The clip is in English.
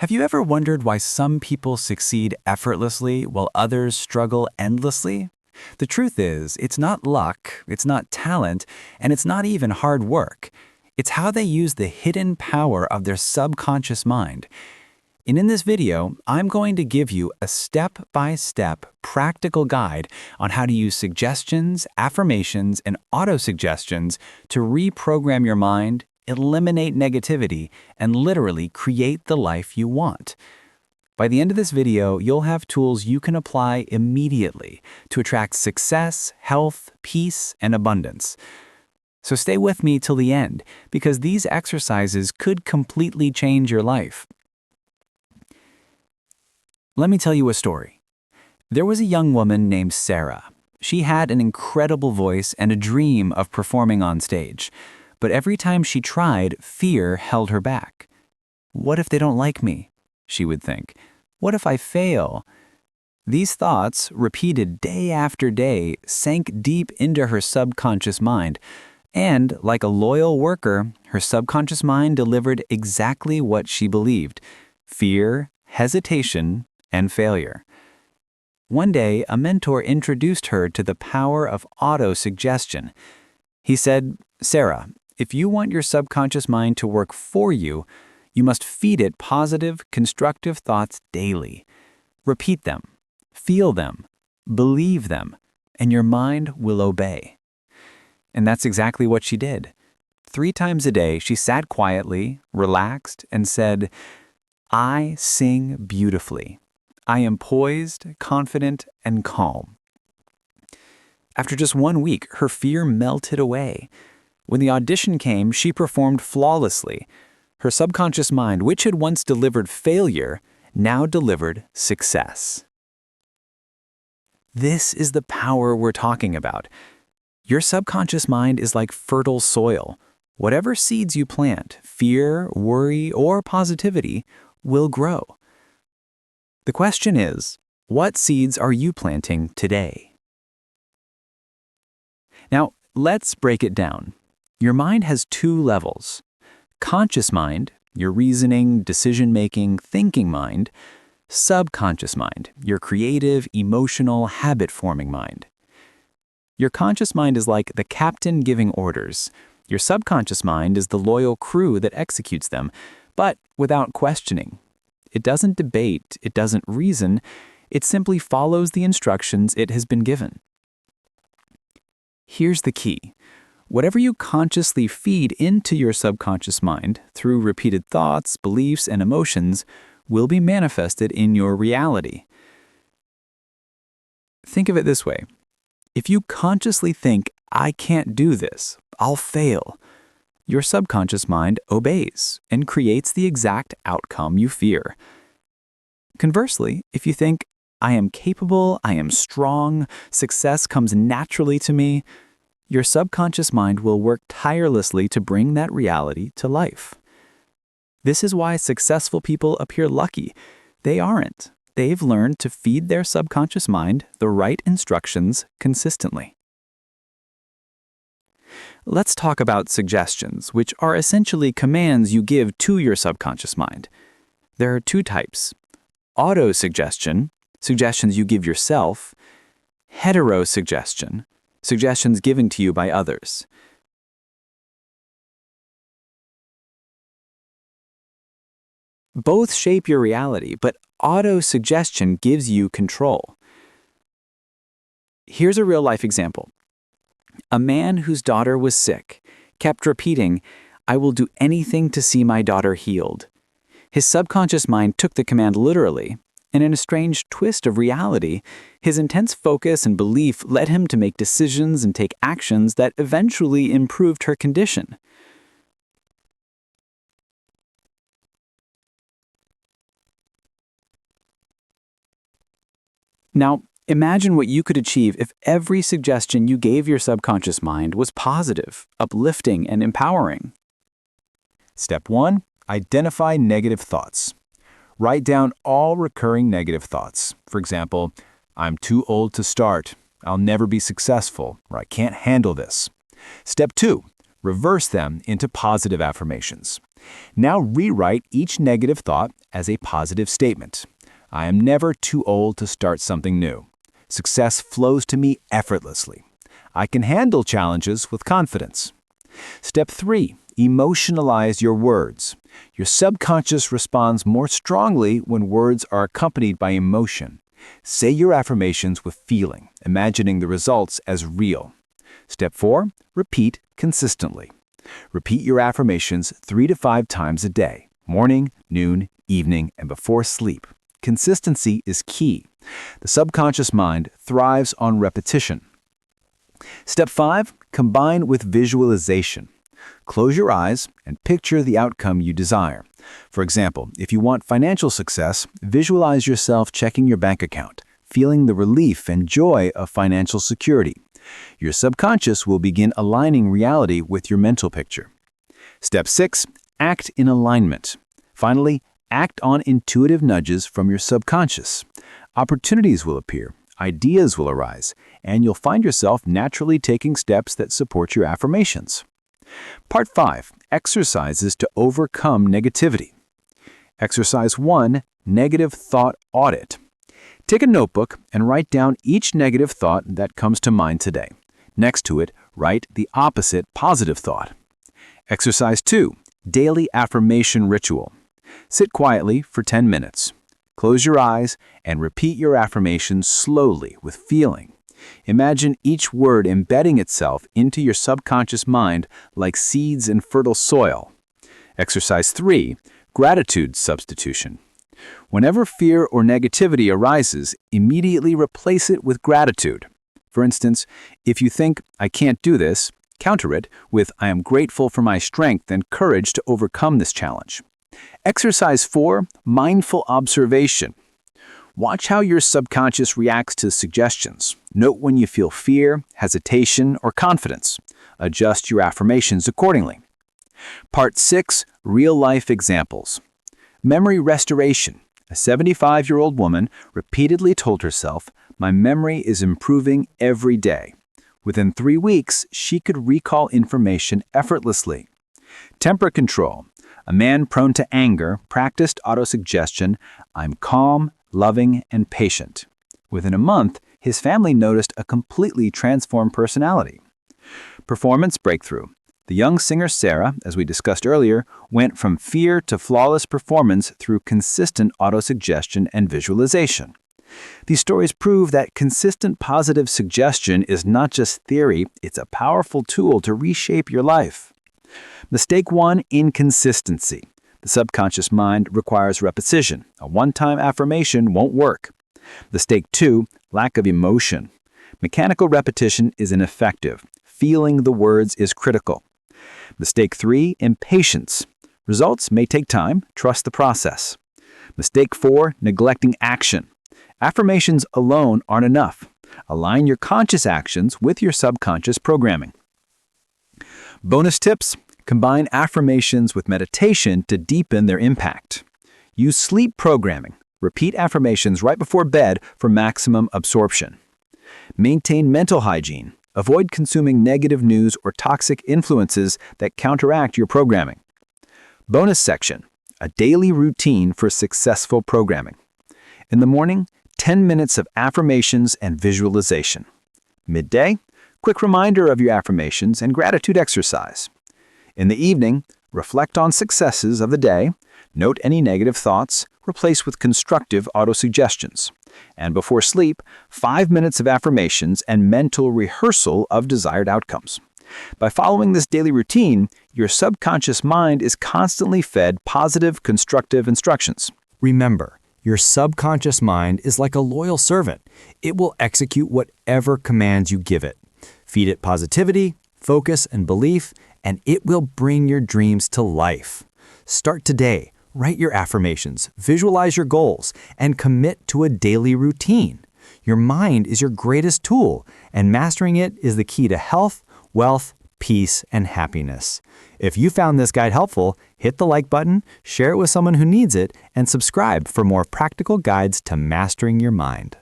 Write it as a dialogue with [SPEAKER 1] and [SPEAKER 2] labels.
[SPEAKER 1] Have you ever wondered why some people succeed effortlessly while others struggle endlessly? The truth is, it's not luck, it's not talent, and it's not even hard work. It's how they use the hidden power of their subconscious mind. And in this video, I'm going to give you a step-by-step practical guide on how to use suggestions, affirmations, and autosuggestions to reprogram your mind, eliminate negativity, and literally create the life you want. By the end of this video, you'll have tools you can apply immediately to attract success, health, peace, and abundance. So stay with me till the end, because these exercises could completely change your life. Let me tell you a story. There was a young woman named Sarah. She had an incredible voice and a dream of performing on stage. But every time she tried, fear held her back. What if they don't like me? She would think. What if I fail? These thoughts, repeated day after day, sank deep into her subconscious mind. And, like a loyal worker, her subconscious mind delivered exactly what she believed: fear, hesitation, and failure. One day, a mentor introduced her to the power of autosuggestion. He said, "Sarah, if you want your subconscious mind to work for you, you must feed it positive, constructive thoughts daily. Repeat them, feel them, believe them, and your mind will obey." And that's exactly what she did. 3 times a day, she sat quietly, relaxed, and said, "I sing beautifully. I am poised, confident, and calm." After just 1 week, her fear melted away. When the audition came, she performed flawlessly. Her subconscious mind, which had once delivered failure, now delivered success. This is the power we're talking about. Your subconscious mind is like fertile soil. Whatever seeds you plant, fear, worry, or positivity, will grow. The question is, what seeds are you planting today? Now, let's break it down. Your mind has 2 levels: conscious mind, your reasoning, decision-making, thinking mind; subconscious mind, your creative, emotional, habit-forming mind. Your conscious mind is like the captain giving orders. Your subconscious mind is the loyal crew that executes them, but without questioning. It doesn't debate, it doesn't reason, it simply follows the instructions it has been given. Here's the key. Whatever you consciously feed into your subconscious mind through repeated thoughts, beliefs, and emotions will be manifested in your reality. Think of it this way. If you consciously think, "I can't do this, I'll fail," your subconscious mind obeys and creates the exact outcome you fear. Conversely, if you think, "I am capable, I am strong, success comes naturally to me," your subconscious mind will work tirelessly to bring that reality to life. This is why successful people appear lucky. They aren't. They've learned to feed their subconscious mind the right instructions consistently. Let's talk about suggestions, which are essentially commands you give to your subconscious mind. There are 2 types: autosuggestion, suggestions you give yourself; heterosuggestion, suggestions given to you by others. Both shape your reality, but autosuggestion gives you control. Here's a real-life example. A man whose daughter was sick kept repeating, "I will do anything to see my daughter healed." His subconscious mind took the command literally, and in a strange twist of reality, his intense focus and belief led him to make decisions and take actions that eventually improved her condition. Now, imagine what you could achieve if every suggestion you gave your subconscious mind was positive, uplifting, and empowering.
[SPEAKER 2] Step 1. Identify negative thoughts. Write down all recurring negative thoughts. For example, "I'm too old to start," "I'll never be successful," or "I can't handle this." Step 2. Reverse them into positive affirmations. Now rewrite each negative thought as a positive statement. I am never too old to start something new. Success flows to me effortlessly. I can handle challenges with confidence. Step 3. Emotionalize your words. Your subconscious responds more strongly when words are accompanied by emotion. Say your affirmations with feeling, imagining the results as real. Step 4. Repeat consistently. Repeat your affirmations 3 to 5 times a day, morning, noon, evening, and before sleep. Consistency is key. The subconscious mind thrives on repetition. Step 5. Combine with visualization. Close your eyes and picture the outcome you desire. For example, if you want financial success, visualize yourself checking your bank account, feeling the relief and joy of financial security. Your subconscious will begin aligning reality with your mental picture. Step 6. Act in alignment. Finally, act on intuitive nudges from your subconscious. Opportunities will appear, ideas will arise, and you'll find yourself naturally taking steps that support your affirmations. Part 5. Exercises to overcome negativity. Exercise 1. Negative thought audit. Take a notebook and write down each negative thought that comes to mind today. Next to it, write the opposite positive thought. Exercise 2. Daily affirmation ritual. Sit quietly for 10 minutes. Close your eyes and repeat your affirmations slowly with feeling. Imagine each word embedding itself into your subconscious mind like seeds in fertile soil. Exercise 3. Gratitude substitution. Whenever fear or negativity arises, immediately replace it with gratitude. For instance, if you think, I can't do this, counter it with, I am grateful for my strength and courage to overcome this challenge. Exercise 4. Mindful observation. Watch how your subconscious reacts to suggestions. Note when you feel fear, hesitation, or confidence. Adjust your affirmations accordingly. Part 6. Real-life examples. Memory restoration. A 75-year-old woman repeatedly told herself, my memory is improving every day. Within 3 weeks, she could recall information effortlessly. Temper control. A man prone to anger practiced autosuggestion, I'm calm, loving, and patient. Within a month, his family noticed a completely transformed personality. Performance breakthrough. The young singer Sarah, as we discussed earlier, went from fear to flawless performance through consistent autosuggestion and visualization. These stories prove that consistent positive suggestion is not just theory, it's a powerful tool to reshape your life. Mistake 1. Inconsistency. The subconscious mind requires repetition. A one-time affirmation won't work. Mistake 2. Lack of emotion. Mechanical repetition is ineffective. Feeling the words is critical. Mistake 3. Impatience. Results may take time. Trust the process. Mistake 4. Neglecting action. Affirmations alone aren't enough. Align your conscious actions with your subconscious programming. Bonus tips. Combine affirmations with meditation to deepen their impact. Use sleep programming. Repeat affirmations right before bed for maximum absorption. Maintain mental hygiene. Avoid consuming negative news or toxic influences that counteract your programming. Bonus section. A daily routine for successful programming. In the morning, 10 minutes of affirmations and visualization. Midday, quick reminder of your affirmations and gratitude exercise. In the evening, reflect on successes of the day, note any negative thoughts, replace with constructive autosuggestions. And before sleep, 5 minutes of affirmations and mental rehearsal of desired outcomes. By following this daily routine, your subconscious mind is constantly fed positive, constructive instructions.
[SPEAKER 3] Remember, your subconscious mind is like a loyal servant. It will execute whatever commands you give it. Feed it positivity, focus, and belief, and it will bring your dreams to life. Start today. Write your affirmations, visualize your goals, and commit to a daily routine. Your mind is your greatest tool, and mastering it is the key to health, wealth, peace, and happiness. If you found this guide helpful, hit the like button, share it with someone who needs it, and subscribe for more practical guides to mastering your mind.